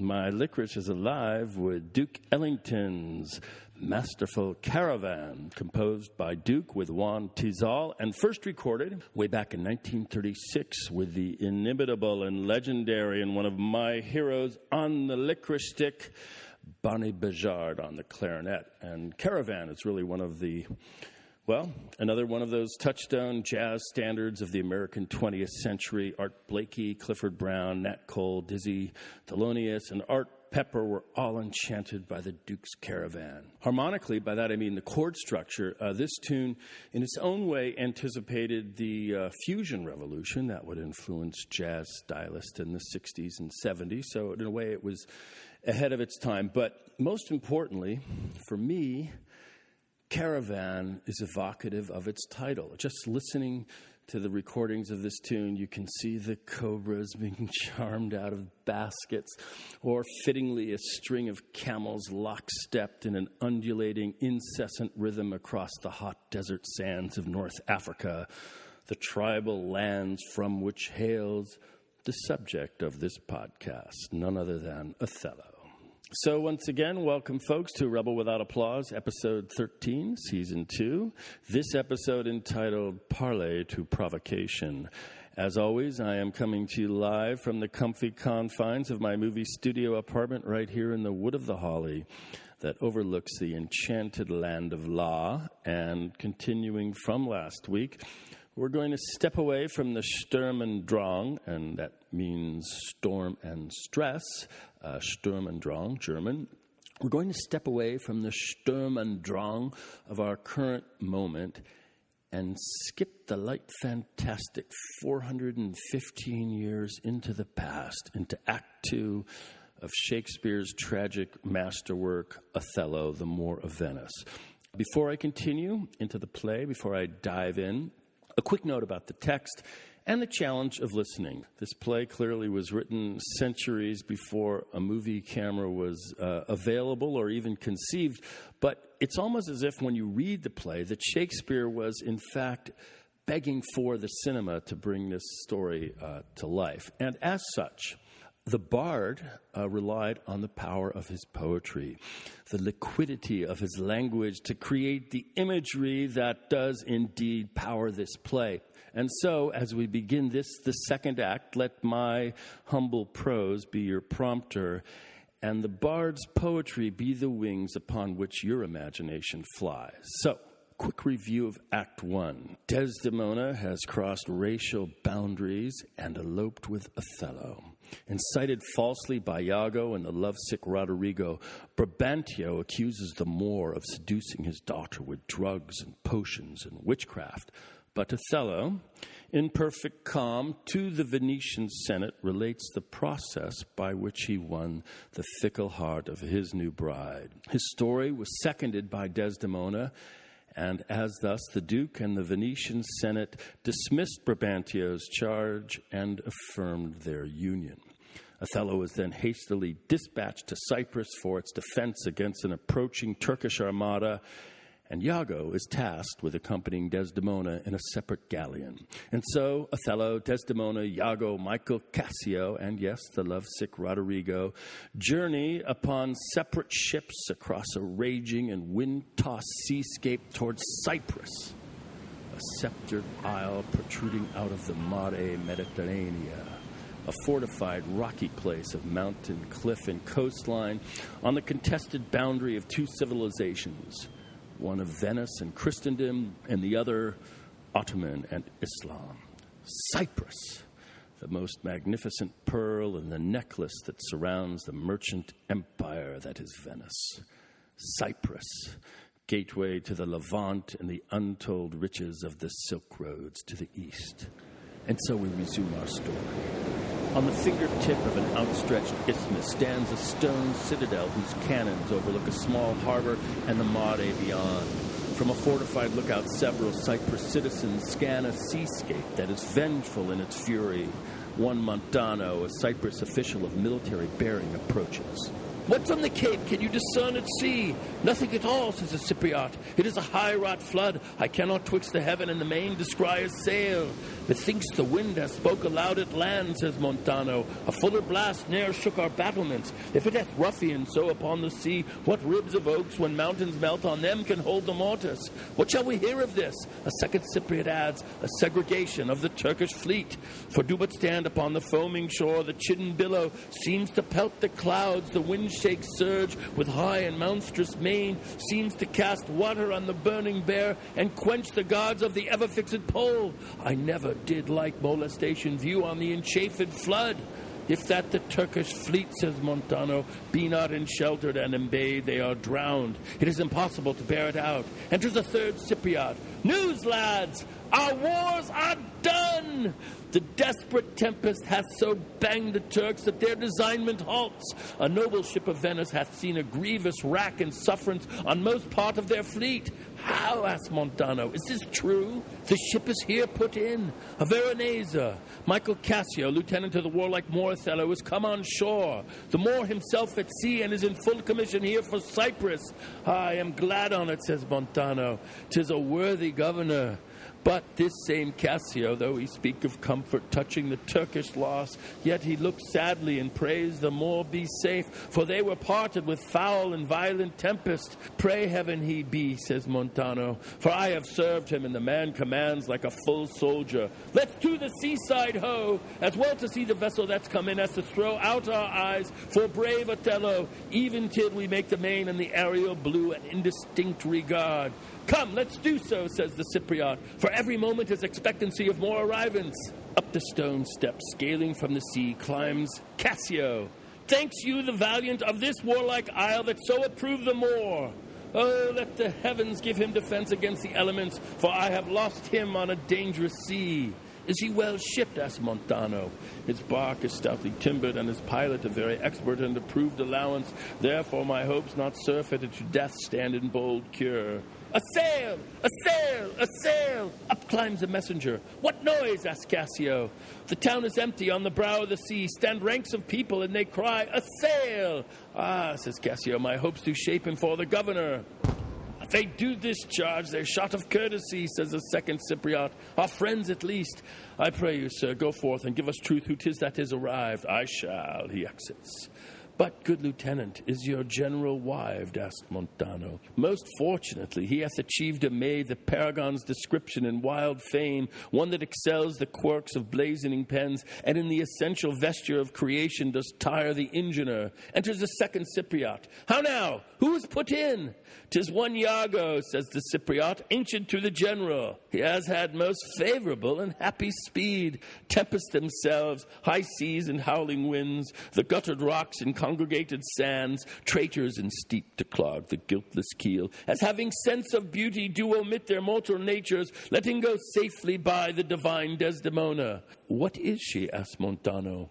My Licorice is alive with Duke Ellington's masterful Caravan, composed by Duke with Juan Tizol, and first recorded way back in 1936 with the inimitable and legendary and one of my heroes on the licorice stick, Bonnie Bejard on the clarinet. And Caravan is really one of the, another one of those touchstone jazz standards of the American 20th century. Art Blakey, Clifford Brown, Nat Cole, Dizzy Thelonious, and Art Pepper were all enchanted by the Duke's Caravan. Harmonically, by that I mean the chord structure, this tune in its own way anticipated the fusion revolution that would influence jazz stylists in the 60s and 70s. So in a way it was ahead of its time. But most importantly, for me, Caravan is evocative of its title. Just listening to the recordings of this tune, you can see the cobras being charmed out of baskets, or fittingly a string of camels lockstepped in an undulating, incessant rhythm across the hot desert sands of North Africa, the tribal lands from which hails the subject of this podcast, none other than Othello. So once again, welcome folks to Rebel Without Applause, episode 13, season 2. This episode entitled Parley to Provocation. As always, I am coming to you live from the comfy confines of my movie studio apartment right here in the Wood of the Holly that overlooks the enchanted land of La. And continuing from last week, we're going to step away from the Sturm und Drang, and that means storm and stress, Sturm und Drang, German. We're going to step away from the Sturm und Drang of our current moment and skip the light fantastic 415 years into the past, into Act 2 of Shakespeare's tragic masterwork, Othello, the Moor of Venice. Before I continue into the play, before I dive in, a quick note about the text and the challenge of listening. This play clearly was written centuries before a movie camera was available or even conceived, but it's almost as if when you read the play that Shakespeare was in fact begging for the cinema to bring this story to life. And as such, the bard relied on the power of his poetry, the liquidity of his language to create the imagery that does indeed power this play. And so, as we begin the second act, let my humble prose be your prompter, and the bard's poetry be the wings upon which your imagination flies. So, quick review of Act 1. Desdemona has crossed racial boundaries and eloped with Othello. Incited falsely by Iago and the lovesick Roderigo, Brabantio accuses the Moor of seducing his daughter with drugs and potions and witchcraft. But Othello, in perfect calm, to the Venetian Senate relates the process by which he won the fickle heart of his new bride. His story was seconded by Desdemona, and as thus the Duke and the Venetian Senate dismissed Brabantio's charge and affirmed their union. Othello was then hastily dispatched to Cyprus for its defense against an approaching Turkish armada, and Iago is tasked with accompanying Desdemona in a separate galleon. And so Othello, Desdemona, Iago, Michael, Cassio, and yes, the lovesick Roderigo, journey upon separate ships across a raging and wind-tossed seascape towards Cyprus, a sceptred isle protruding out of the Marè Mediteranea, a fortified rocky place of mountain, cliff, and coastline on the contested boundary of two civilizations, one of Venice and Christendom, and the other Ottoman and Islam. Cyprus, the most magnificent pearl in the necklace that surrounds the merchant empire that is Venice. Cyprus, gateway to the Levant and the untold riches of the Silk Roads to the east. And so we resume our story. On the fingertip of an outstretched isthmus stands a stone citadel whose cannons overlook a small harbor and the Marè beyond. From a fortified lookout, several Cyprus citizens scan a seascape that is vengeful in its fury. One Montano, a Cyprus official of military bearing, approaches. What's on the cape? Can you discern at sea? Nothing at all, says the Cypriot. It is a high-wrought flood. I cannot twixt the heaven and the main descry a sail. Methinks the wind has spoke aloud at land, says Montano. A fuller blast ne'er shook our battlements. If it hath ruffianed so upon the sea, what ribs of oaks, when mountains melt on them, can hold the mortise? What shall we hear of this? A second Cypriot adds, a segregation of the Turkish fleet. For do but stand upon the foaming shore, the chidden billow seems to pelt the clouds, the wind-shake surge with high and monstrous mane seems to cast water on the burning bear and quench the gods of the ever-fixed pole. I never did like molestation view on the enchafed flood. If that the Turkish fleet, says Montano, be not ensheltered and embayed, they are drowned. It is impossible to bear it out. Enters a third Cypriot. News, lads! Our wars are done! The desperate tempest hath so banged the Turks that their designment halts. A noble ship of Venice hath seen a grievous rack and sufferance on most part of their fleet. How, asked Montano, is this true? The ship is here put in. A Veronese. Michael Cassio, lieutenant of the warlike Moor Othello, is come on shore. The Moor himself at sea and is in full commission here for Cyprus. I am glad on it, says Montano. 'Tis a worthy governor. But this same Cassio, though he speak of comfort touching the Turkish loss, yet he looks sadly and prays the Moor be safe, for they were parted with foul and violent tempest. Pray heaven he be, says Montano, for I have served him, and the man commands like a full soldier. Let's to the seaside, ho! As well to see the vessel that's come in as to throw out our eyes for brave Othello, even till we make the main and the aerial blue an indistinct regard. Come, let's do so, says the Cypriot, for every moment is expectancy of more arrivants. Up the stone steps, scaling from the sea, climbs Cassio. Thanks you, the valiant of this warlike isle that so approve the Moor. Oh, let the heavens give him defense against the elements, for I have lost him on a dangerous sea. Is he well shipped, asked Montano. His bark is stoutly timbered, and his pilot a very expert and approved allowance. Therefore my hopes not surfeited to death stand in bold cure. A sail! A sail! A sail! Up climbs a messenger. What noise? Asked Cassio. The town is empty on the brow of the sea. Stand ranks of people, and they cry, a sail! Ah, says Cassio, my hopes do shape him for the governor. If they do discharge their shot of courtesy, says the second Cypriot, our friends at least. I pray you, sir, go forth and give us truth who 'tis that is arrived. I shall, he exits. But, good lieutenant, is your general wived? Asked Montano. Most fortunately, he hath achieved a maid, the paragon's description in wild fame, one that excels the quirks of blazoning pens, and in the essential vesture of creation does tire the engineer. Enters the second Cypriot. How now? Who is put in? 'Tis one Iago, says the Cypriot, ancient to the general. He has had most favorable and happy speed. Tempests themselves, high seas and howling winds, the guttered rocks and congregated sands, traitors and steep to clog the guiltless keel, as having sense of beauty do omit their mortal natures, letting go safely by the divine Desdemona. What is she? Asked Montano.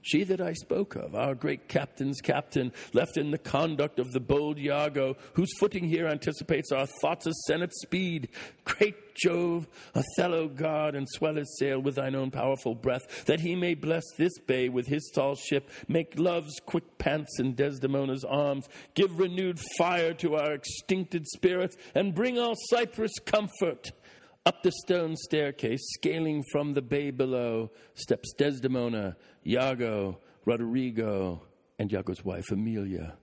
She that I spoke of, our great captain's captain, left in the conduct of the bold Iago, whose footing here anticipates our thoughts' senate speed. Great Jove, Othello, guard and swell his sail with thine own powerful breath, that he may bless this bay with his tall ship, make love's quick pants in Desdemona's arms, give renewed fire to our extincted spirits, and bring all Cyprus comfort. Up the stone staircase, scaling from the bay below, steps Desdemona, Iago, Roderigo, and Iago's wife, Amelia.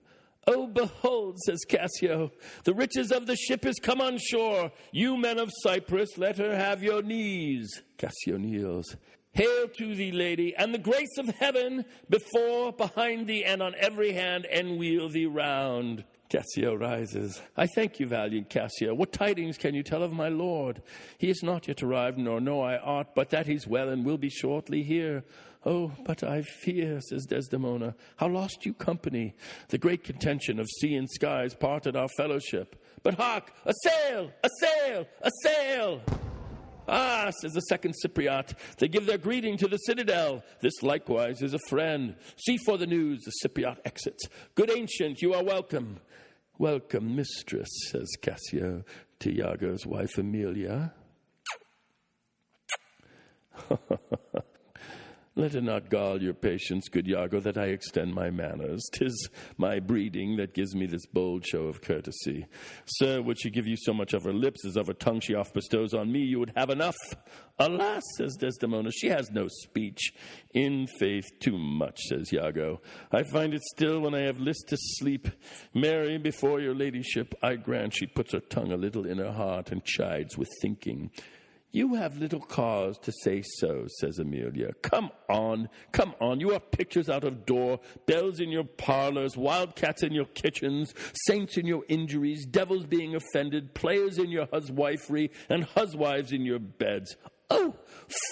Oh, behold, says Cassio, the riches of the ship is come on shore. You men of Cyprus, let her have your knees. Cassio kneels. Hail to thee, lady, and the grace of heaven before, behind thee, and on every hand enwheel thee round. Cassio rises. I thank you, valiant Cassio. What tidings can you tell of my lord? He is not yet arrived, nor know I aught, but that he's well and will be shortly here. Oh, but I fear, says Desdemona, how lost you company. The great contention of sea and skies parted our fellowship. But hark, a sail, a sail, a sail! Ah, says the second Cypriot, they give their greeting to the citadel. This likewise is a friend. See for the news, the Cypriot exits. Good ancient, you are welcome. Welcome, mistress, says Cassio to Iago's wife, Amelia. Let it not gall your patience, good Iago, that I extend my manners. 'Tis my breeding that gives me this bold show of courtesy. Sir, would she give you so much of her lips as of her tongue she oft bestows on me, you would have enough. Alas, says Desdemona, she has no speech. In faith, too much, says Iago. I find it still when I have list to sleep. Mary, before your ladyship, I grant she puts her tongue a little in her heart and chides with thinking. You have little cause to say so, says Amelia. Come on. You have pictures out of door, bells in your parlors, wildcats in your kitchens, saints in your injuries, devils being offended, players in your huswifery, and huswives in your beds. Oh,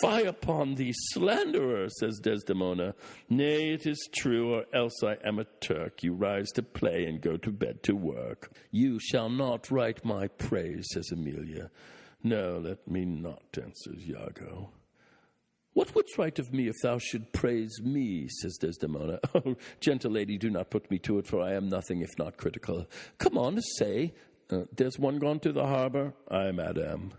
fie upon thee, slanderer, says Desdemona. Nay, it is true, or else I am a Turk. You rise to play and go to bed to work. You shall not write my praise, says Amelia. No, let me not, answers Iago. What wouldst write of me if thou should praise me, says Desdemona. Oh, gentle lady, do not put me to it, for I am nothing if not critical. Come on, say, there's one gone to the harbour? Aye, madam.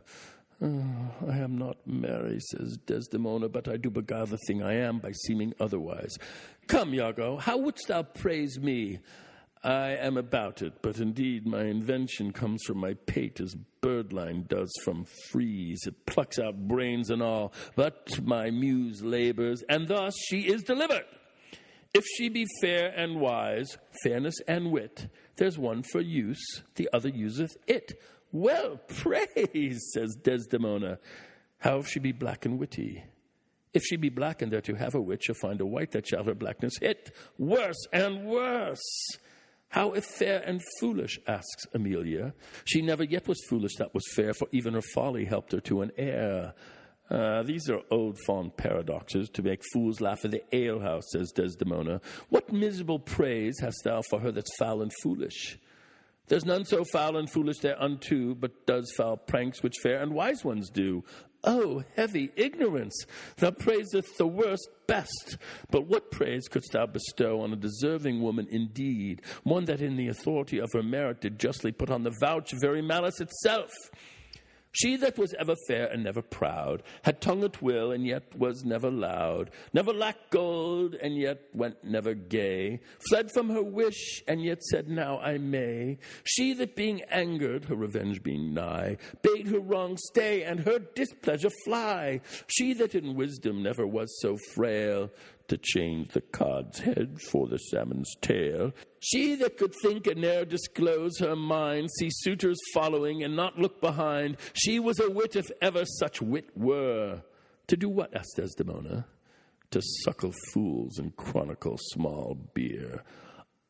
I am not merry, says Desdemona, but I do beguile the thing I am by seeming otherwise. Come, Iago, how wouldst thou praise me? I am about it, but indeed my invention comes from my pate as birdlime does from frieze. It plucks out brains and all, but my muse labours, and thus she is delivered. If she be fair and wise, fairness and wit, there's one for use, the other useth it. Well praised, says Desdemona. How if she be black and witty? If she be black and thereto have a wit, she'll find a white that shall her blackness hit. Worse and worse. How if fair and foolish, asks Amelia. She never yet was foolish that was fair, for even her folly helped her to an heir. These are old fond paradoxes to make fools laugh at the alehouse, says Desdemona. What miserable praise hast thou for her that's foul and foolish? There's none so foul and foolish thereunto, but does foul pranks which fair and wise ones do. Oh, heavy ignorance! Thou praisest the worst best. But what praise couldst thou bestow on a deserving woman indeed, one that in the authority of her merit did justly put on the vouch very malice itself? She that was ever fair and never proud, had tongue at will and yet was never loud, never lacked gold and yet went never gay, fled from her wish and yet said, now I may. She that being angered, her revenge being nigh, bade her wrong stay and her displeasure fly. She that in wisdom never was so frail, to change the cod's head for the salmon's tail. She that could think and ne'er disclose her mind, see suitors following and not look behind. She was a wit if ever such wit were. To do what, asked Desdemona? To suckle fools and chronicle small beer.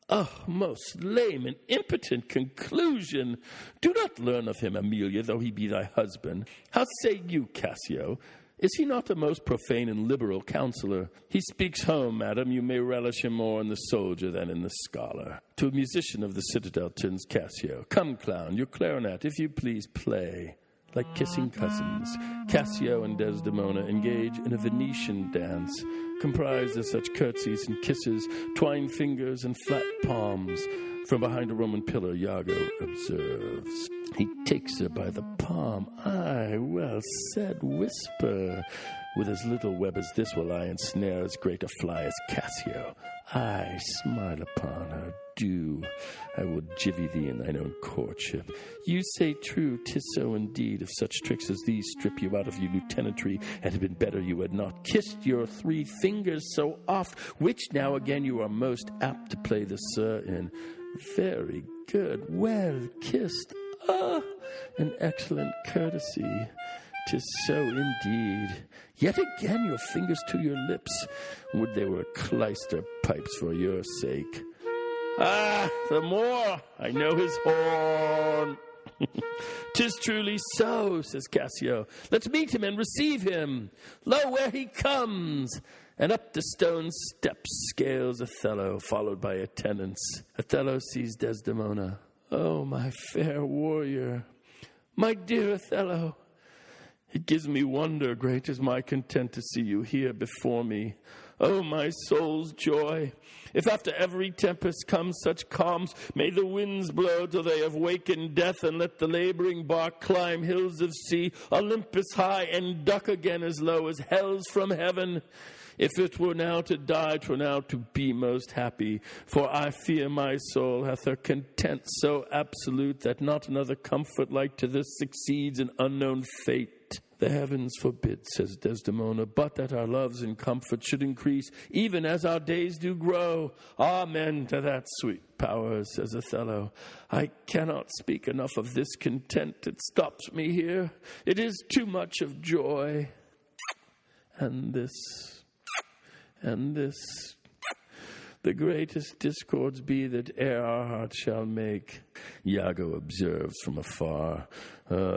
Oh, most lame and impotent conclusion! Do not learn of him, Amelia, though he be thy husband. How say you, Cassio? Is he not a most profane and liberal counselor? He speaks home, madam. You may relish him more in the soldier than in the scholar. To a musician of the citadel turns Cassio. Come, clown, your clarinet, if you please, play. Like kissing cousins, Cassio and Desdemona engage in a Venetian dance, comprised of such curtsies and kisses, twined fingers and flat palms. From behind a Roman pillar, Iago observes. He takes her by the palm. Aye, well said, whisper. With as little web as this will I ensnare as great a fly as Cassio. Aye, smile upon her, do. I will jivvy thee in thine own courtship. You say true, 'tis so indeed. If such tricks as these strip you out of your lieutenantry, it had been better you had not kissed your 3 fingers so oft, which now again you are most apt to play the sir in. Very good, well kissed. Ah, an excellent courtesy. 'Tis so indeed. Yet again your fingers to your lips. Would they were clyster pipes for your sake. Ah, the more I know his horn. 'Tis truly so, says Cassio. Let's meet him and receive him. Lo, where he comes! And up the stone steps scales Othello, followed by attendants. Othello sees Desdemona. Oh, my fair warrior, my dear Othello, it gives me wonder, great is my content to see you here before me. Oh, my soul's joy, if after every tempest comes such calms, may the winds blow till they have wakened death, and let the laboring bark climb hills of sea, Olympus high, and duck again as low as hells from heaven. If it were now to die, 'twere now to be most happy. For I fear my soul hath a content so absolute that not another comfort like to this succeeds an unknown fate. The heavens forbid, says Desdemona, but that our loves and comfort should increase, even as our days do grow. Amen to that sweet power, says Othello. I cannot speak enough of this content. It stops me here. It is too much of joy. And this, the greatest discords be that e'er our hearts shall make. Iago observes from afar,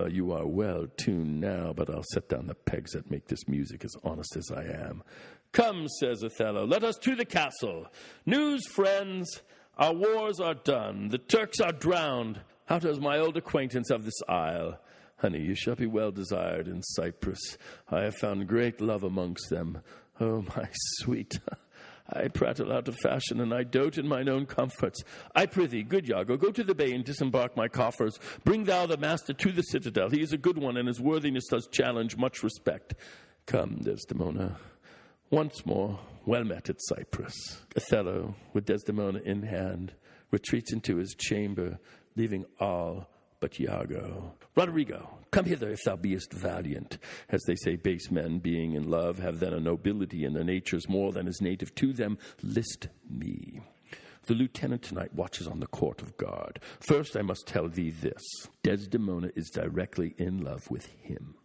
you are well tuned now, but I'll set down the pegs that make this music as honest as I am. Come, says Othello, let us to the castle. News, friends, our wars are done. The Turks are drowned. How does my old acquaintance of this isle? Honey, you shall be well desired in Cyprus. I have found great love amongst them. Oh, my sweet, I prattle out of fashion, and I dote in mine own comforts. I prithee, good Iago, go to the bay and disembark my coffers. Bring thou the master to the citadel. He is a good one, and his worthiness does challenge much respect. Come, Desdemona. Once more, well met at Cyprus. Othello, with Desdemona in hand, retreats into his chamber, leaving all but Iago. Roderigo, come hither if thou beest valiant. As they say, base men, being in love, have then a nobility in their natures more than is native to them. List me. The lieutenant tonight watches on the court of guard. First, I must tell thee this. Desdemona is directly in love with him.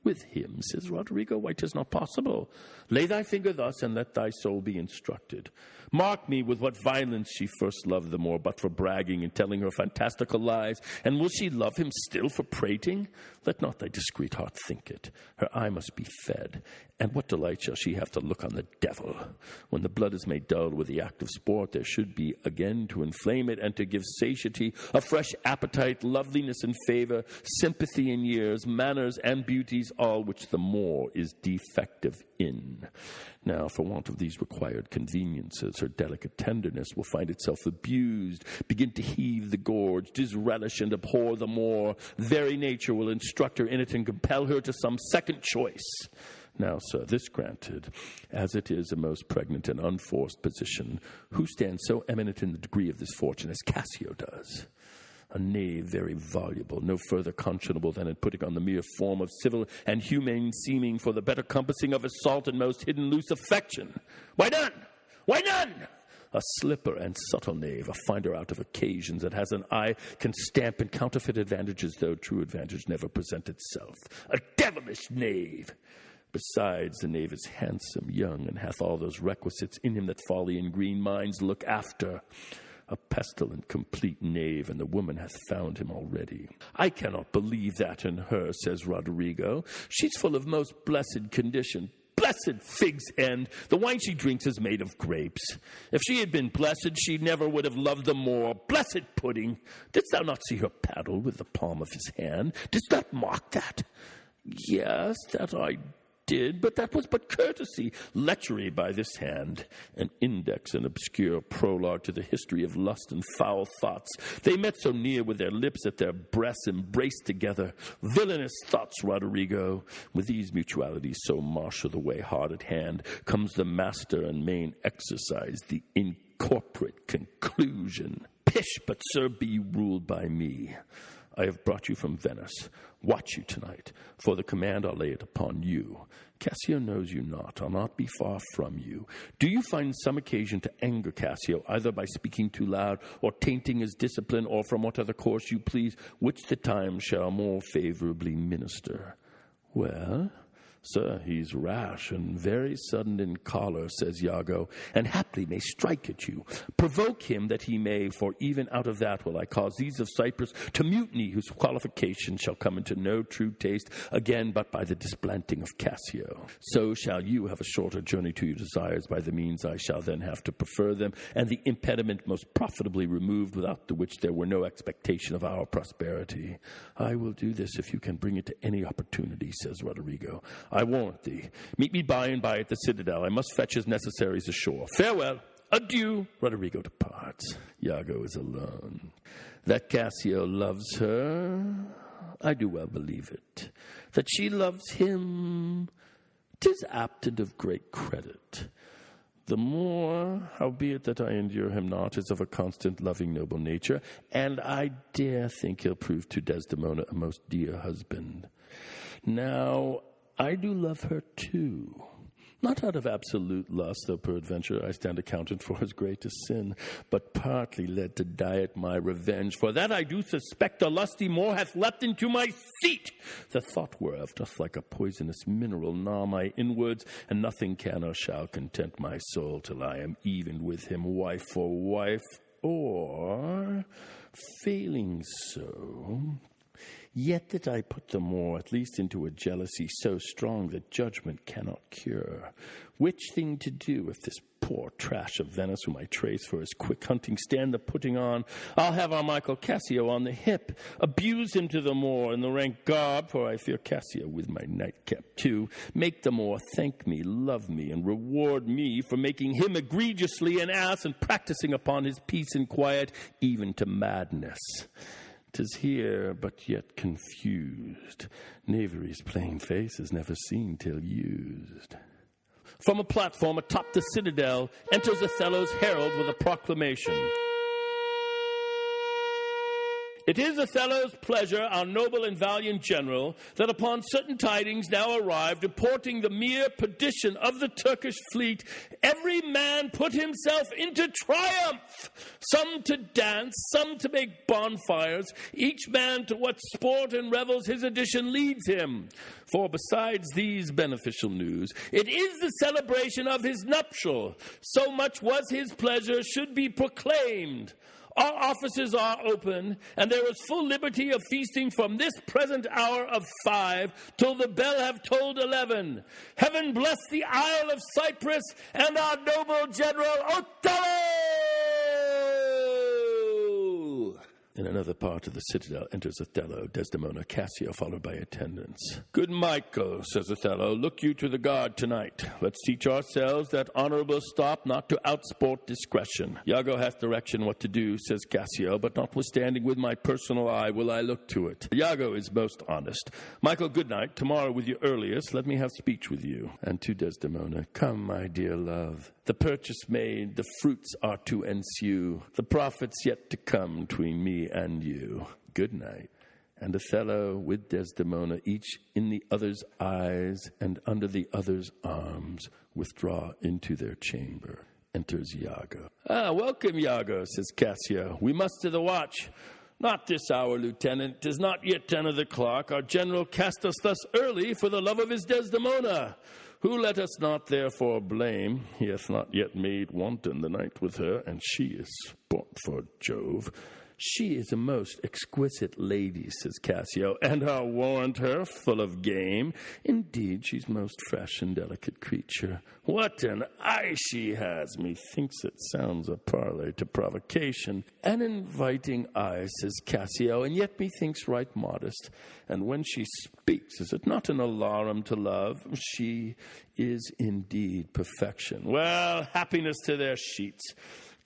With him, says Roderigo. Why, 'tis not possible. Lay thy finger thus, and let thy soul be instructed. Mark me with what violence she first loved the more, but for bragging and telling her fantastical lies. And will she love him still for prating? Let not thy discreet heart think it. Her eye must be fed. And what delight shall she have to look on the devil? When the blood is made dull with the act of sport, there should be again to inflame it and to give satiety, a fresh appetite, loveliness and favor, sympathy in years, manners and beauties, all which the more is defective in. Now, for want of these required conveniences, her delicate tenderness will find itself abused, begin to heave the gorge, disrelish and abhor the more. Very nature will instruct her in it and compel her to some second choice. Now, sir, this granted, as it is a most pregnant and unforced position, who stands so eminent in the degree of this fortune as Cassio does? A knave very voluble, no further conscionable than in putting on the mere form of civil and humane seeming for the better compassing of assault and most hidden loose affection. Why none? Why none? A slipper and subtle knave, a finder out of occasions that has an eye, can stamp in counterfeit advantages, though true advantage never present itself. A devilish knave! Besides, the knave is handsome, young, and hath all those requisites in him that folly and green minds look after. A pestilent, complete knave, and the woman hath found him already. I cannot believe that in her, says Roderigo. She's full of most blessed condition. Blessed fig's end! The wine she drinks is made of grapes. If she had been blessed, she never would have loved them more. Blessed pudding! Didst thou not see her paddle with the palm of his hand? Didst not mock that? Yes, that I did, but that was but courtesy. Lechery by this hand, an index and obscure prologue to the history of lust and foul thoughts. They met so near with their lips that their breasts embraced together. Villainous thoughts, Roderigo. With these mutualities so marshal the way hard at hand, comes the master and main exercise, the incorporate conclusion. Pish, but sir, be you ruled by me. I have brought you from Venice. Watch you tonight. For the command I'll lay it upon you. Cassio knows you not. I'll not be far from you. Do you find some occasion to anger Cassio, either by speaking too loud, or tainting his discipline, or from what other course you please, which the time shall more favorably minister? Well, sir, he's rash and very sudden in choler, says Iago, and haply may strike at you. Provoke him that he may, for even out of that will I cause these of Cyprus to mutiny, whose qualification shall come into no true taste again but by the displanting of Cassio. So shall you have a shorter journey to your desires by the means I shall then have to prefer them, and the impediment most profitably removed, without the which there were no expectation of our prosperity. I will do this if you can bring it to any opportunity, says Roderigo. I warrant thee. Meet me by and by at the citadel. I must fetch his necessaries ashore. Farewell. Adieu. Roderigo departs. Iago is alone. That Cassio loves her, I do well believe it. That she loves him, 'tis apted of great credit. The more, howbeit that I endure him not, is of a constant, loving, noble nature, and I dare think he'll prove to Desdemona a most dear husband. Now, I do love her too. Not out of absolute lust, though peradventure I stand accounted for his greatest sin, but partly led to diet my revenge. For that I do suspect the lusty Moor hath leapt into my seat, the thought whereof doth like a poisonous mineral gnaw my inwards, and nothing can or shall content my soul till I am even with him, wife for wife, or, failing so, yet that I put the Moor at least into a jealousy so strong that judgment cannot cure. Which thing to do if this poor trash of Venice, whom I trace for his quick hunting, stand the putting on? I'll have our Michael Cassio on the hip, abuse him to the Moor in the rank garb, for I fear Cassio with my nightcap too, make the Moor thank me, love me, and reward me for making him egregiously an ass and practicing upon his peace and quiet, even to madness. 'Tis here, but yet confused. Knavery's plain face is never seen till used. From a platform atop the citadel enters Othello's herald with a proclamation. It is Othello's pleasure, our noble and valiant general, that upon certain tidings now arrived, reporting the mere perdition of the Turkish fleet, every man put himself into triumph, some to dance, some to make bonfires, each man to what sport and revels his edition leads him. For besides these beneficial news, it is the celebration of his nuptial. So much was his pleasure should be proclaimed. Our offices are open, and there is full liberty of feasting from this present hour of 5 till the bell have tolled 11. Heaven bless the Isle of Cyprus and our noble General Othello! In another part of the citadel enters Othello, Desdemona, Cassio, followed by attendants. Good Michael, says Othello, look you to the guard tonight. Let's teach ourselves that honorable stop not to outsport discretion. Iago hath direction what to do, says Cassio, but notwithstanding with my personal eye will I look to it. Iago is most honest. Michael, good night. Tomorrow with you earliest, let me have speech with you. And to Desdemona, come, my dear love. The purchase made, the fruits are to ensue, the profits yet to come between me and you. Good night. And Othello with Desdemona, each in the other's eyes and under the other's arms, withdraw into their chamber. Enters Iago. Welcome, Iago, says Cassio. We must to the watch. Not this hour, Lieutenant. 'Tis not yet 10 of the clock. Our general cast us thus early for the love of his Desdemona, who let us not therefore blame. He hath not yet made wanton the night with her, and she is sport for Jove. She is a most exquisite lady, says Cassio, and I'll warrant her full of game. Indeed, she's most fresh and delicate creature. What an eye she has! Methinks it sounds a parley to provocation. An inviting eye, says Cassio, and yet methinks right modest. And when she speaks, is it not an alarum to love? She is indeed perfection. Well, happiness to their sheets.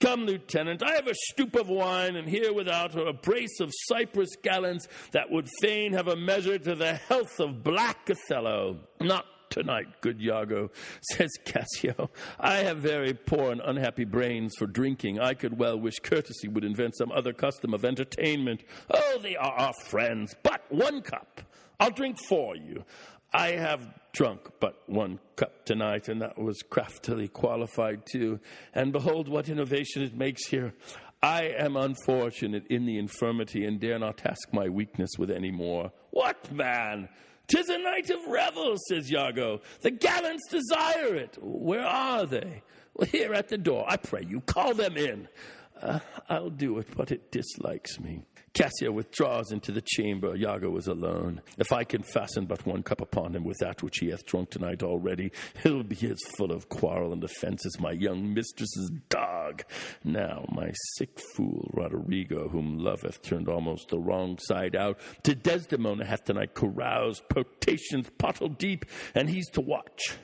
Come, Lieutenant, I have a stoup of wine, and here without her a brace of Cyprus gallants that would fain have a measure to the health of black Othello. Not tonight, good Iago, says Cassio. I have very poor and unhappy brains for drinking. I could well wish courtesy would invent some other custom of entertainment. Oh, they are our friends, but 1 cup. I'll drink for you. I have drunk but 1 cup tonight, and that was craftily qualified too. And behold what innovation it makes here. I am unfortunate in the infirmity, and dare not task my weakness with any more. What, man? 'Tis a night of revel, says Iago. The gallants desire it. Where are they? Well, here at the door. I pray you, call them in. I'll do it, but it dislikes me. Cassio withdraws into the chamber. Iago is alone. If I can fasten but 1 cup upon him with that which he hath drunk tonight already, he'll be as full of quarrel and offence as my young mistress's dog. Now, my sick fool Roderigo, whom love hath turned almost the wrong side out, to Desdemona hath tonight caroused potations pottle deep, and he's to watch.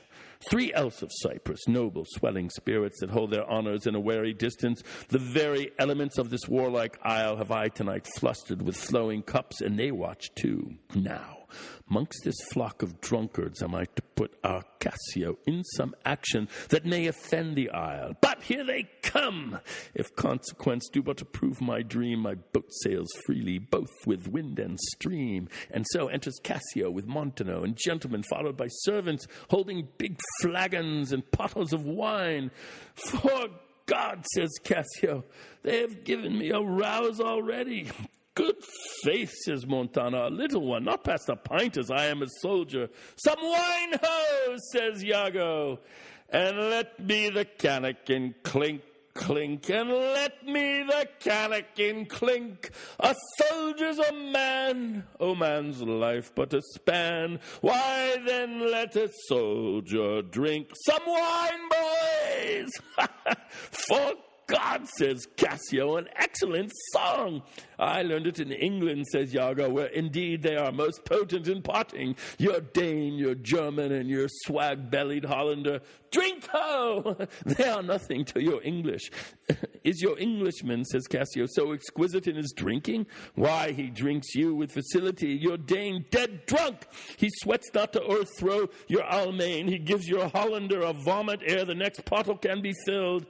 3 else of Cyprus, noble, swelling spirits that hold their honors in a wary distance. The very elements of this warlike isle have I tonight flustered with flowing cups, and they watch too. Now, Mongst this flock of drunkards am I to put our Cassio in some action that may offend the isle. But here they come! If consequence do but approve my dream, my boat sails freely, both with wind and stream. And so enters Cassio with Montano and gentlemen, followed by servants holding big flagons and bottles of wine. For God, says Cassio, they have given me a rouse already. Good faith, says Montano, a little one, not past a pint as I am a soldier. Some wine, ho, says Iago, and let me the cannikin clink, clink, and let me the cannikin clink. A soldier's a man, O man's life but a span. Why then let a soldier drink some wine, boys? For God, says Cassio, an excellent song. I learned it in England, says Iago, where indeed they are most potent in potting. Your Dane, your German, and your swag-bellied Hollander, drink ho! They are nothing to your English. Is your Englishman, says Cassio, so exquisite in his drinking? Why, he drinks you with facility, your Dane dead drunk. He sweats not to o'erthrow your Almain. He gives your Hollander a vomit ere the next pottle can be filled.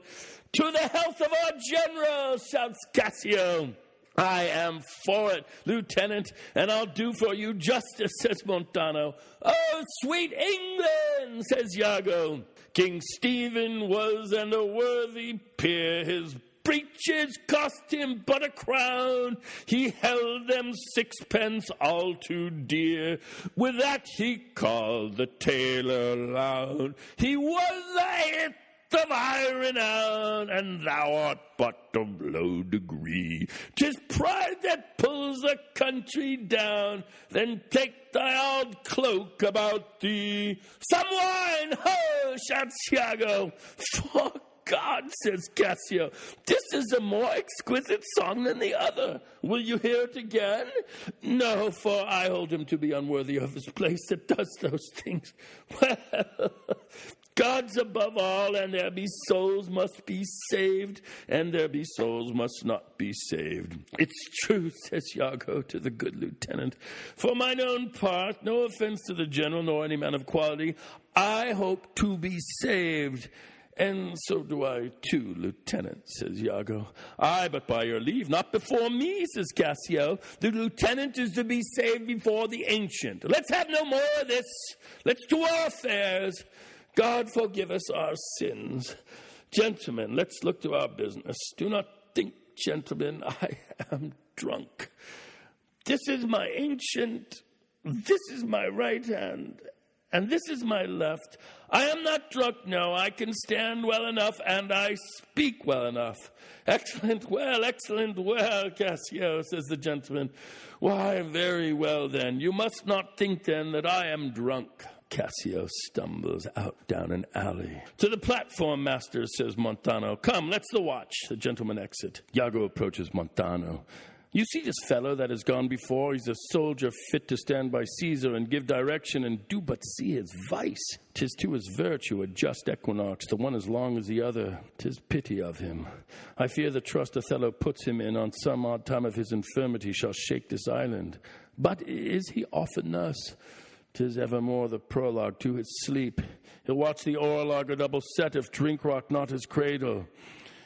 To the health of our general, shouts Cassio. I am for it, Lieutenant, and I'll do for you justice, says Montano. Oh, sweet England, says Iago. King Stephen was and a worthy peer. His breeches cost him but a crown. He held them sixpence all too dear. With that he called the tailor loud. He was a hit of high renown, and thou art but of low degree. 'Tis pride that pulls the country down. Then take thy old cloak about thee. Some wine, ho, shouts Iago. For God, says Cassio, this is a more exquisite song than the other. Will you hear it again? No, for I hold him to be unworthy of his place that does those things. Well, God's above all, and there be souls must be saved, and there be souls must not be saved. It's true, says Iago to the good lieutenant. For mine own part, no offense to the general nor any man of quality, I hope to be saved. And so do I too, Lieutenant, says Iago. Aye, but by your leave, not before me, says Cassio. The lieutenant is to be saved before the ancient. Let's have no more of this. Let's do our affairs. God forgive us our sins. Gentlemen, let's look to our business. Do not think, gentlemen, I am drunk. This is my ancient, this is my right hand, and this is my left. I am not drunk, no, I can stand well enough, and I speak well enough. Excellent well, Cassio, says the gentleman. Why, very well then. You must not think then that I am drunk. Cassio stumbles out down an alley. To the platform, master, says Montano. Come, let's the watch. The gentlemen exit. Iago approaches Montano. You see this fellow that has gone before? He's a soldier fit to stand by Caesar and give direction, and do but see his vice. 'Tis to his virtue a just equinox, the one as long as the other. 'Tis pity of him. I fear the trust Othello puts him in on some odd time of his infirmity shall shake this island. But is he often thus? 'Tis evermore the prologue to his sleep. He'll watch the orlog a double set if drink rock not his cradle.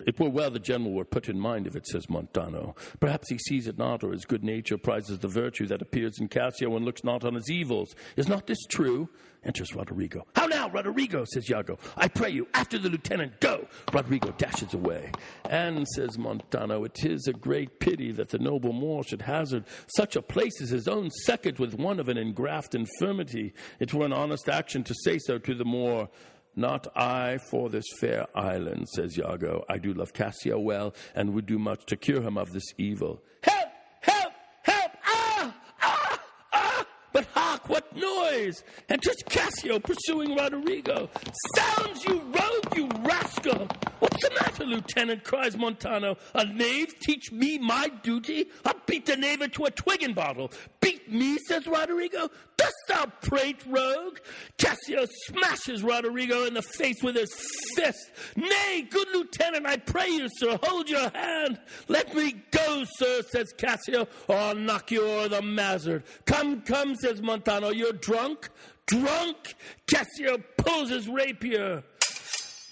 It were well the general were put in mind of it, says Montano. Perhaps he sees it not, or his good nature prizes the virtue that appears in Cassio and looks not on his evils. Is not this true? Enters Roderigo. How now, Roderigo, says Iago. I pray you, after the lieutenant, go. Roderigo dashes away. And, says Montano, it is a great pity that the noble Moor should hazard such a place as his own second with one of an engraft infirmity. It were an honest action to say so to the Moor. Not I for this fair island, says Iago. I do love Cassio well, and would do much to cure him of this evil. Help! Help! Help! Ah! Ah! Ah! But hark, what noise? And 'tis Cassio pursuing Roderigo. Sounds, you rogue, you rascal! What's the matter, Lieutenant? Cries Montano. A knave teach me my duty? I'll beat the knave into a twig and bottle. Beat me, says Roderigo. Dost thou prate, rogue? Cassio smashes Roderigo in the face with his fist. Nay, good lieutenant, I pray you, sir, hold your hand. Let me go, sir, says Cassio, or I'll knock you o'er the mazzard. Come, come, says Montano, you're drunk? Drunk? Cassio pulls his rapier.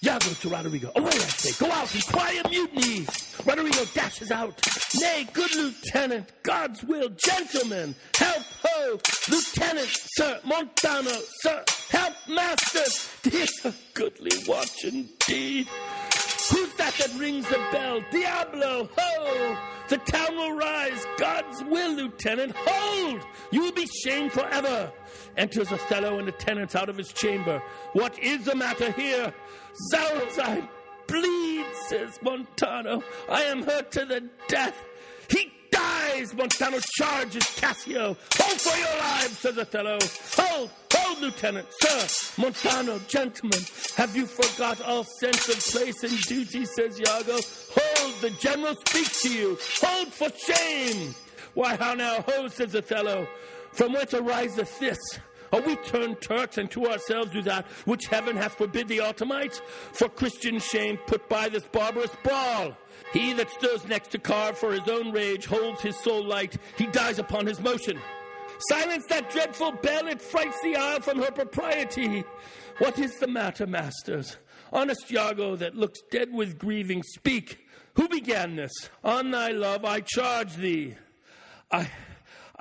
Iago to Roderigo. Away, I say. Go out and cry a mutiny. Roderigo dashes out. Nay, good lieutenant, God's will, gentlemen, help, ho! Lieutenant, sir, Montano, sir, help, master. It's a goodly watch indeed. Who's that rings the bell? Diablo, ho! The town will rise. God's will, lieutenant. Hold! You will be shamed forever. Enters Othello and attendants out of his chamber. What is the matter here? Zounds, I bleed, says Montano. I am hurt to the death. He dies! Montano charges Cassio. Hold for your lives, says Othello. Hold! Hold, lieutenant, sir, Montano, gentlemen, have you forgot all sense of place and duty, says Iago. Hold, the general speaks to you. Hold for shame. Why, how now, ho, says Othello. From whence ariseth this? Are we turned Turks, and to ourselves do that which heaven hath forbid the Ottomites? For Christian shame put by this barbarous brawl. He that stirs next to carve for his own rage holds his soul light. He dies upon his motion. Silence that dreadful bell, it frights the isle from her propriety. What is the matter, masters? Honest Iago, that looks dead with grieving, speak. Who began this? On thy love I charge thee.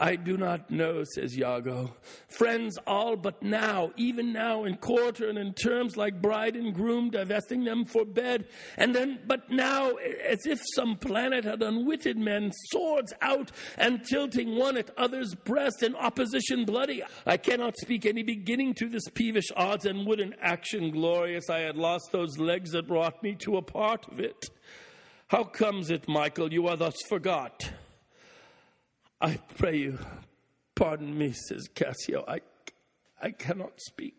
I do not know, says Iago. Friends all but now, even now, in quarter and in terms like bride and groom, divesting them for bed. And then, but now, as if some planet had unwitted men, swords out and tilting one at other's breast, in opposition bloody. I cannot speak any beginning to this peevish odds, and would in action glorious I had lost those legs that brought me to a part of it. How comes it, Michael, you are thus forgot? I pray you, pardon me, says Cassio. I cannot speak.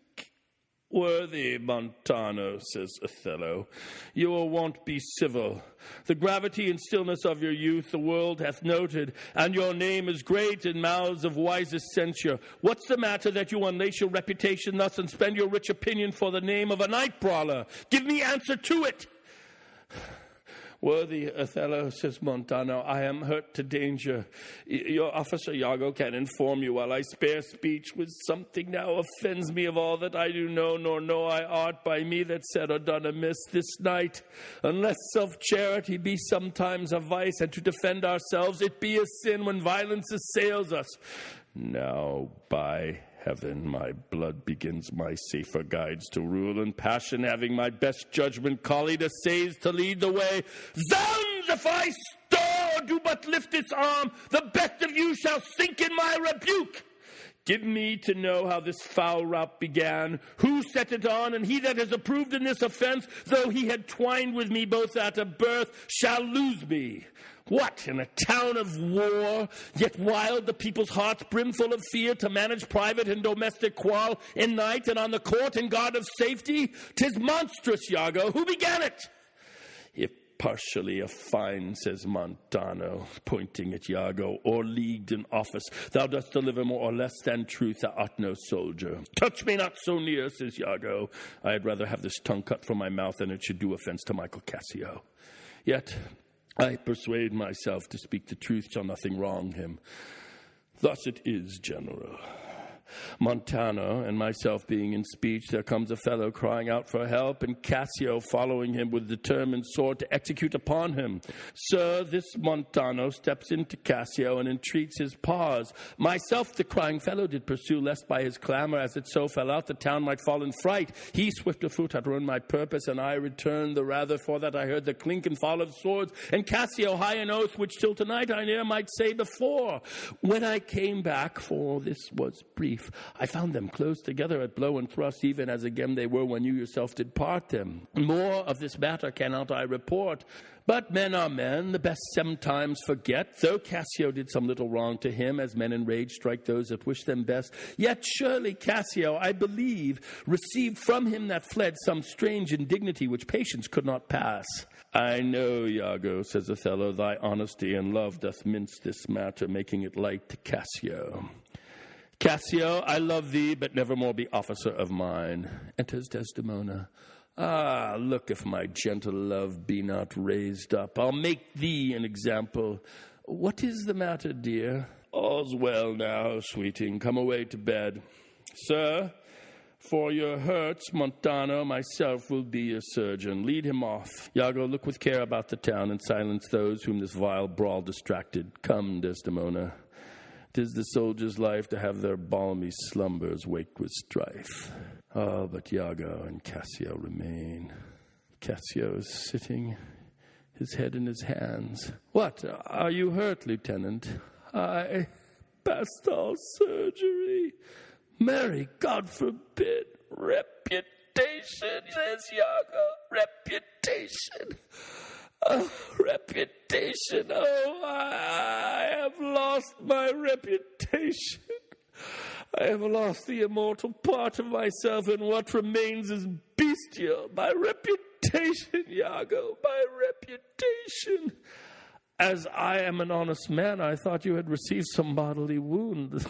Worthy Montano, says Othello, you will wont be civil. The gravity and stillness of your youth the world hath noted, and your name is great in mouths of wisest censure. What's the matter that you unlace your reputation thus and spend your rich opinion for the name of a night brawler? Give me answer to it. Worthy Othello, says Montano, I am hurt to danger. Your officer Iago can inform you while I spare speech, with something now offends me of all that I do know, nor know I aught by me that said or done amiss this night. Unless self-charity be sometimes a vice, and to defend ourselves it be a sin when violence assails us. Now, by heaven, my blood begins my safer guides to rule, and passion, having my best judgment, colleague essays to lead the way. Zounds, if I stir or do but lift its arm, the best of you shall sink in my rebuke. Give me to know how this foul rout began, who set it on, and he that is approved in this offense, though he had twined with me both at a birth, shall lose me. What, in a town of war, yet wild the people's hearts brimful of fear, to manage private and domestic quarrel in night and on the court in guard of safety? 'Tis monstrous, Iago. Who began it? If partially a fine, says Montano, pointing at Iago, or leagued in office, thou dost deliver more or less than truth, thou art no soldier. Touch me not so near, says Iago. I had rather have this tongue cut from my mouth than it should do offense to Michael Cassio. Yet I persuade myself to speak the truth shall nothing wrong him. Thus it is, General. Montano and myself being in speech, there comes a fellow crying out for help, and Cassio following him with determined sword to execute upon him. Sir, this Montano steps into Cassio and entreats his pause. Myself the crying fellow did pursue, lest by his clamor, as it so fell out, the town might fall in fright. He swift of foot had ruined my purpose, and I returned the rather for that I heard the clink and fall of swords, and Cassio high an oath which till tonight I ne'er might say before. When I came back, for this was brief grief. I found them close together at blow and thrust, even as again they were when you yourself did part them. More of this matter cannot I report. But men are men, the best sometimes forget. Though Cassio did some little wrong to him, as men in rage strike those that wish them best, yet surely Cassio, I believe, received from him that fled some strange indignity which patience could not pass. I know, Iago, says Othello, thy honesty and love doth mince this matter, making it light to Cassio. Cassio, I love thee, but nevermore be officer of mine. Enters Desdemona. Ah, look if my gentle love be not raised up. I'll make thee an example. What is the matter, dear? All's well now, sweeting. Come away to bed. Sir, for your hurts, Montano, myself will be your surgeon. Lead him off. Iago, look with care about the town and silence those whom this vile brawl distracted. Come, Desdemona. 'Tis the soldier's life to have their balmy slumbers waked with strife. Oh, but Iago and Cassio remain. Cassio is sitting, his head in his hands. What, are you hurt, Lieutenant? I past all surgery. Mary, God forbid. Reputation, says Iago. Reputation. Oh, reputation. Oh, I have lost my reputation. I have lost the immortal part of myself, and what remains is bestial. My reputation, Iago, my reputation. As I am an honest man, I thought you had received some bodily wound.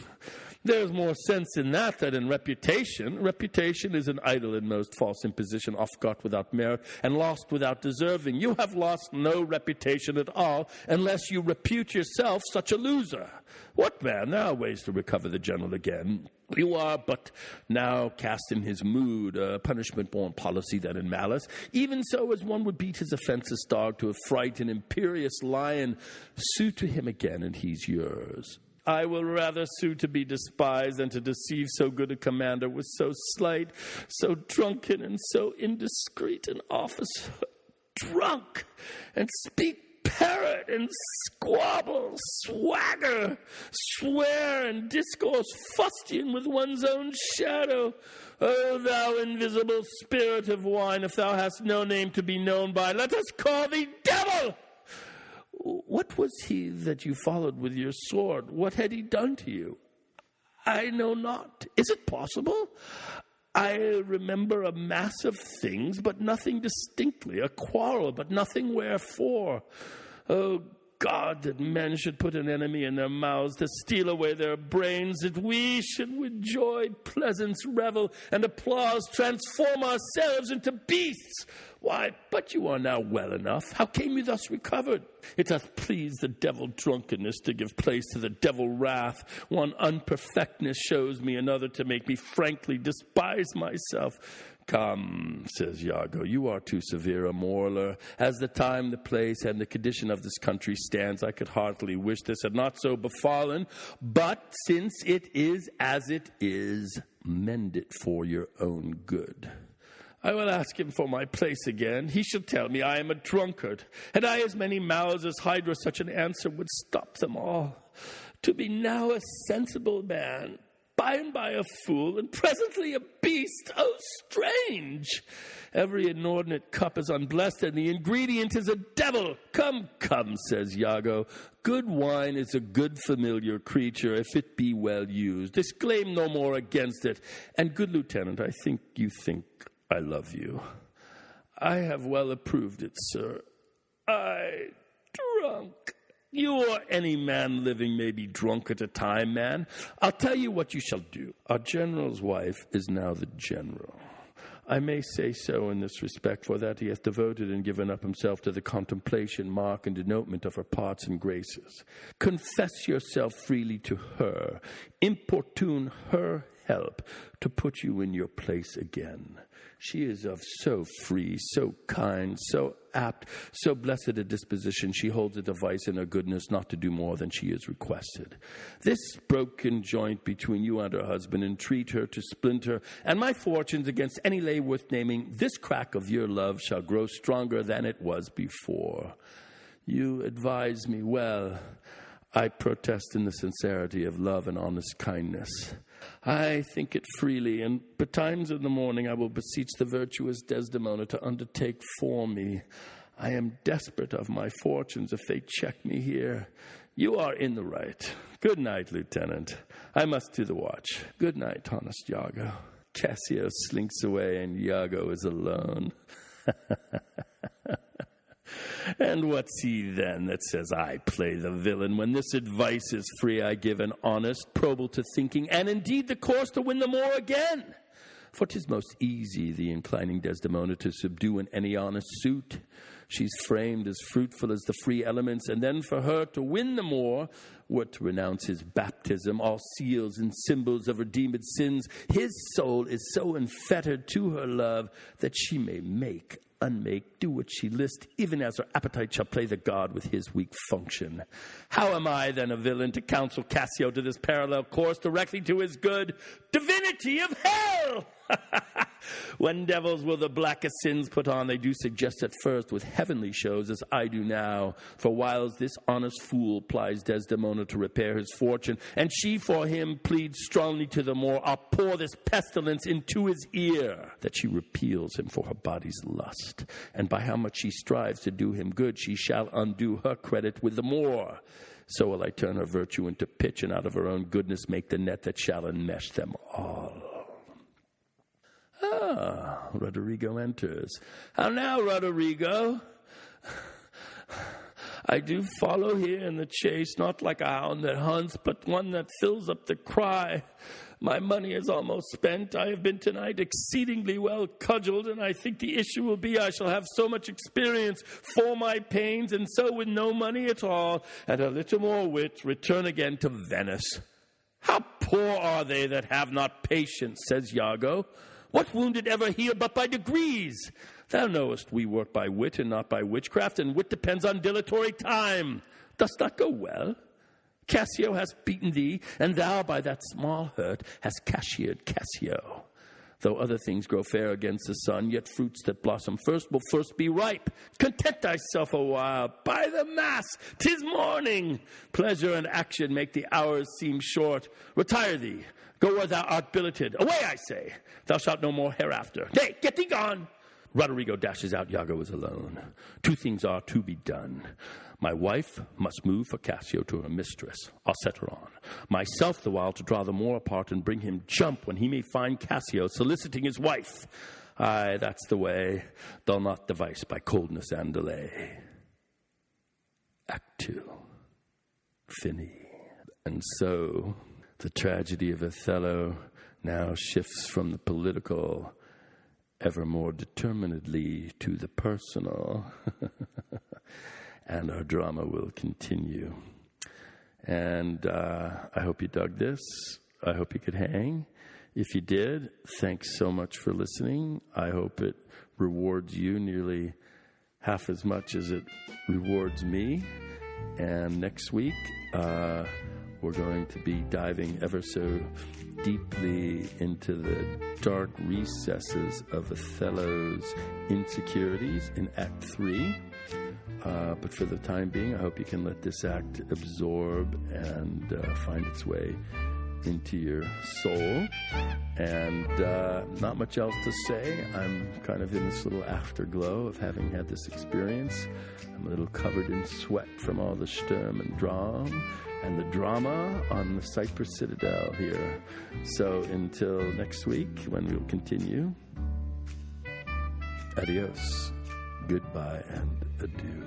There's more sense in that than in reputation. Reputation is an idle and most false imposition, oft got without merit and lost without deserving. You have lost no reputation at all, unless you repute yourself such a loser. What man? There are ways to recover the general again. You are but now cast in his mood, a punishment-born policy than in malice. Even so, as one would beat his offenseless dog to affright an imperious lion, sue to him again, and he's yours. I will rather sue to be despised than to deceive so good a commander with so slight, so drunken, and so indiscreet an officer. Drunk, and speak parrot, and squabble, swagger, swear, and discourse fustian with one's own shadow. O thou invisible spirit of wine, if thou hast no name to be known by, let us call thee devil! What was he that you followed with your sword? What had he done to you? I know not. Is it possible? I remember a mass of things, but nothing distinctly, a quarrel, but nothing wherefore. Oh, God, that men should put an enemy in their mouths to steal away their brains, that we should with joy, pleasance, revel, and applause transform ourselves into beasts. Why, but you are now well enough. How came you thus recovered? It doth please the devil drunkenness to give place to the devil wrath. One unperfectness shows me another to make me frankly despise myself. Come, says Iago, you are too severe a moraler. As the time, the place, and the condition of this country stands, I could heartily wish this had not so befallen. But since it is as it is, mend it for your own good. I will ask him for my place again. He shall tell me I am a drunkard. Had I as many mouths as Hydra, such an answer would stop them all. To be now a sensible man, by and by a fool, and presently a beast. Oh, strange! Every inordinate cup is unblessed, and the ingredient is a devil. Come, come, says Iago. Good wine is a good familiar creature, if it be well used. Exclaim no more against it. And, good lieutenant, I think you think I love you. I have well approved it, sir. I drunk. You or any man living may be drunk at a time, man. I'll tell you what you shall do. Our general's wife is now the general. I may say so in this respect, for that he hath devoted and given up himself to the contemplation, mark, and denotement of her parts and graces. Confess yourself freely to her. Importune her help to put you in your place again. She is of so free, so kind, so apt, so blessed a disposition, she holds a device in her goodness not to do more than she is requested. This broken joint between you and her husband, entreat her to splinter, and my fortunes against any lay worth naming, this crack of your love shall grow stronger than it was before. You advise me well. I protest in the sincerity of love and honest kindness. I think it freely, and betimes in the morning I will beseech the virtuous Desdemona to undertake for me. I am desperate of my fortunes if they check me here. You are in the right. Good night, Lieutenant. I must to the watch. Good night, honest Iago. Cassio slinks away, and Iago is alone. And what's he then that says I play the villain? When this advice is free, I give an honest, probable to thinking, and indeed the course to win the more again. For 'tis most easy the inclining Desdemona to subdue in any honest suit. She's framed as fruitful as the free elements, and then for her to win the more were to renounce his baptism, all seals and symbols of redeemed sins. His soul is so enfettered to her love that she may make, unmake, do what she list, even as her appetite shall play the god with his weak function. How am I then a villain to counsel Cassio to this parallel course directly to his good? Divinity of hell! When devils will the blackest sins put on, they do suggest at first with heavenly shows, as I do now. For whiles this honest fool plies Desdemona to repair his fortune, and she for him pleads strongly to the more, I'll pour this pestilence into his ear, that she repeals him for her body's lust. And by how much she strives to do him good, she shall undo her credit with the more. So will I turn her virtue into pitch, and out of her own goodness make the net that shall enmesh them all. Ah, Roderigo enters. How now, Roderigo? I do follow here in the chase, not like a hound that hunts, but one that fills up the cry. My money is almost spent. I have been tonight exceedingly well cudgeled, and I think the issue will be I shall have so much experience for my pains, and so with no money at all, and a little more wit, return again to Venice. How poor are they that have not patience, says Iago. What wounded ever heal but by degrees? Thou knowest we work by wit and not by witchcraft, and wit depends on dilatory time. Dost not go well? Cassio has beaten thee, and thou by that small hurt hast cashiered Cassio. Though other things grow fair against the sun, yet fruits that blossom first will first be ripe. Content thyself a while. By the mass, 'tis morning. Pleasure and action make the hours seem short. Retire thee. Go where thou art billeted. Away, I say. Thou shalt no more hereafter. Nay, get thee gone. Roderigo dashes out. Iago is alone. Two things are to be done. My wife must move for Cassio to her mistress. I'll set her on. Myself the while to draw the more apart and bring him jump when he may find Cassio soliciting his wife. Aye, that's the way. Dull not device by coldness and delay. Act 2. Fini. And so the tragedy of Othello now shifts from the political ever more determinedly to the personal. And our drama will continue. And I hope you dug this. I hope you could hang. If you did, thanks so much for listening. I hope it rewards you nearly half as much as it rewards me. And next week, we're going to be diving ever so deeply into the dark recesses of Othello's insecurities in Act 3. But for the time being, I hope you can let this act absorb and find its way into your soul. And not much else to say. I'm kind of in this little afterglow of having had this experience. I'm a little covered in sweat from all the Sturm and Dram and the drama on the Cyprus Citadel here. So until next week, when we'll continue, adios, goodbye, and adieu.